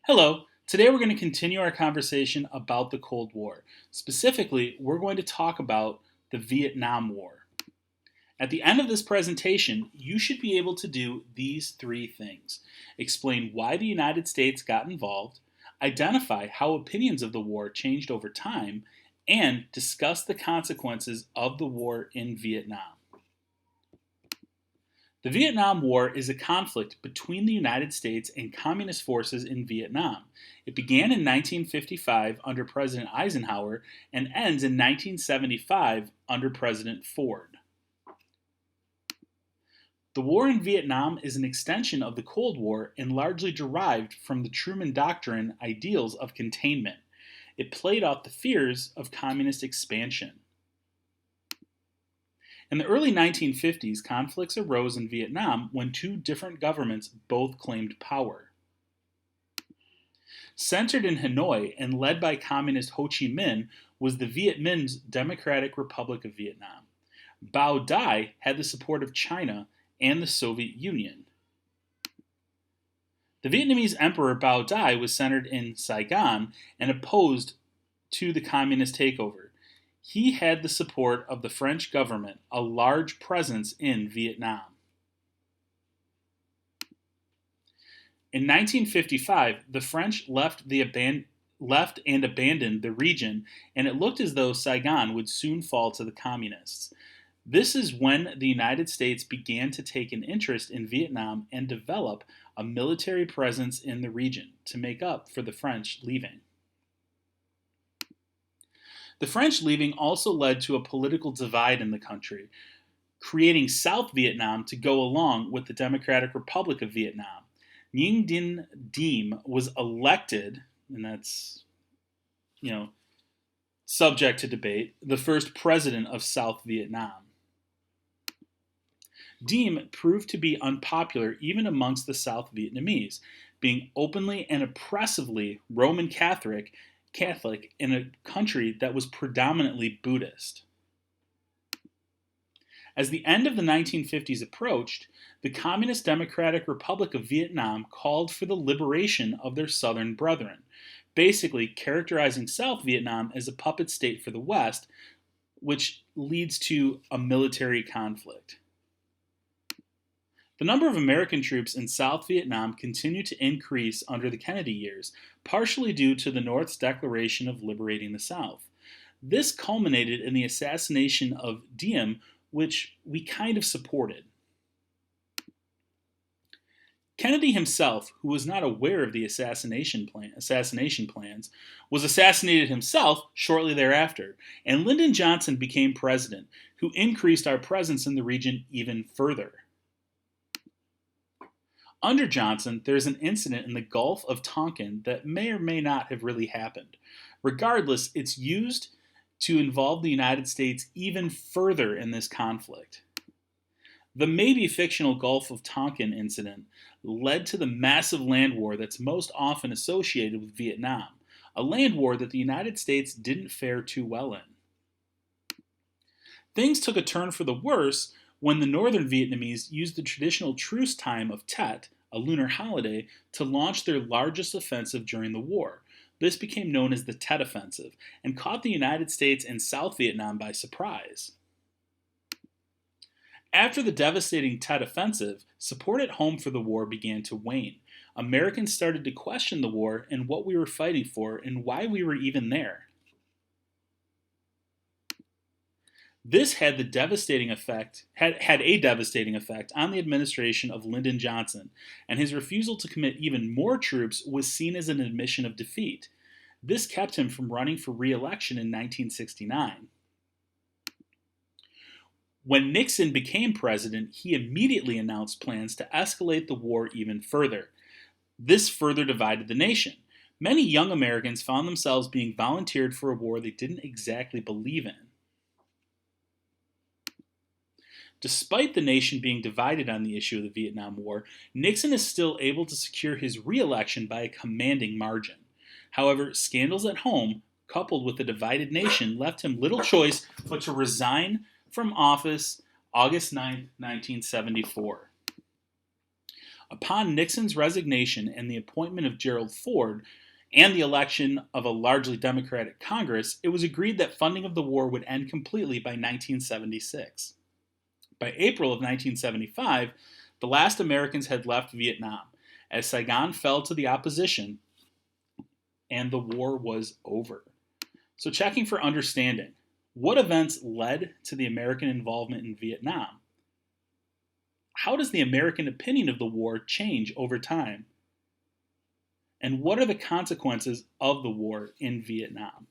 Hello. Today we're going to continue our conversation about the Cold War. Specifically, we're going to talk about the Vietnam War. At the end of this presentation, you should be able to do these three things: explain why the United States got involved, identify how opinions of the war changed over time, and discuss the consequences of the war in Vietnam. The Vietnam War is a conflict between the United States and communist forces in Vietnam. It began in 1955 under President Eisenhower and ends in 1975 under President Ford. The war in Vietnam is an extension of the Cold War and largely derived from the Truman Doctrine ideals of containment. It played out the fears of communist expansion. In the early 1950s, conflicts arose in Vietnam when two different governments both claimed power. Centered in Hanoi and led by Communist Ho Chi Minh was the Viet Minh's Democratic Republic of Vietnam. Bao Dai had the support of China and the Soviet Union. The Vietnamese Emperor Bao Dai was centered in Saigon and opposed to the communist takeover. He had the support of the French government, a large presence in Vietnam. In 1955, the French left and abandoned the region, and it looked as though Saigon would soon fall to the communists. This is when the United States began to take an interest in Vietnam and develop a military presence in the region to make up for the French leaving. The French leaving also led to a political divide in the country, creating South Vietnam to go along with the Democratic Republic of Vietnam. Nguyen Dinh Diem was elected, and that's, subject to debate, the first president of South Vietnam. Diem proved to be unpopular even amongst the South Vietnamese, being openly and oppressively Roman Catholic in a country that was predominantly Buddhist. As the end of the 1950s approached, the Communist Democratic Republic of Vietnam called for the liberation of their southern brethren, basically characterizing South Vietnam as a puppet state for the West, which leads to a military conflict. The number of American troops in South Vietnam continued to increase under the Kennedy years, partially due to the North's declaration of liberating the South. This culminated in the assassination of Diem, which we kind of supported. Kennedy himself, who was not aware of the assassination plans, was assassinated himself shortly thereafter, and Lyndon Johnson became president, who increased our presence in the region even further. Under Johnson, there's an incident in the Gulf of Tonkin that may or may not have really happened. Regardless, it's used to involve the United States even further in this conflict. The maybe fictional Gulf of Tonkin incident led to the massive land war that's most often associated with Vietnam, a land war that the United States didn't fare too well in. Things took a turn for the worse when the northern Vietnamese used the traditional truce time of Tet, a lunar holiday, to launch their largest offensive during the war. This became known as the Tet Offensive and caught the United States and South Vietnam by surprise. After the devastating Tet Offensive, support at home for the war began to wane. Americans started to question the war and what we were fighting for and why we were even there. This had a devastating effect on the administration of Lyndon Johnson, and his refusal to commit even more troops was seen as an admission of defeat. This kept him from running for re-election in 1969. When Nixon became president, he immediately announced plans to escalate the war even further. This further divided the nation. Many young Americans found themselves being volunteered for a war they didn't exactly believe in. Despite the nation being divided on the issue of the Vietnam War, Nixon is still able to secure his re-election by a commanding margin. However, scandals at home, coupled with a divided nation, left him little choice but to resign from office August 9, 1974. Upon Nixon's resignation and the appointment of Gerald Ford and the election of a largely Democratic Congress, it was agreed that funding of the war would end completely by 1976. By April of 1975, the last Americans had left Vietnam, as Saigon fell to the opposition and the war was over. So, checking for understanding, what events led to the American involvement in Vietnam? How does the American opinion of the war change over time? And what are the consequences of the war in Vietnam?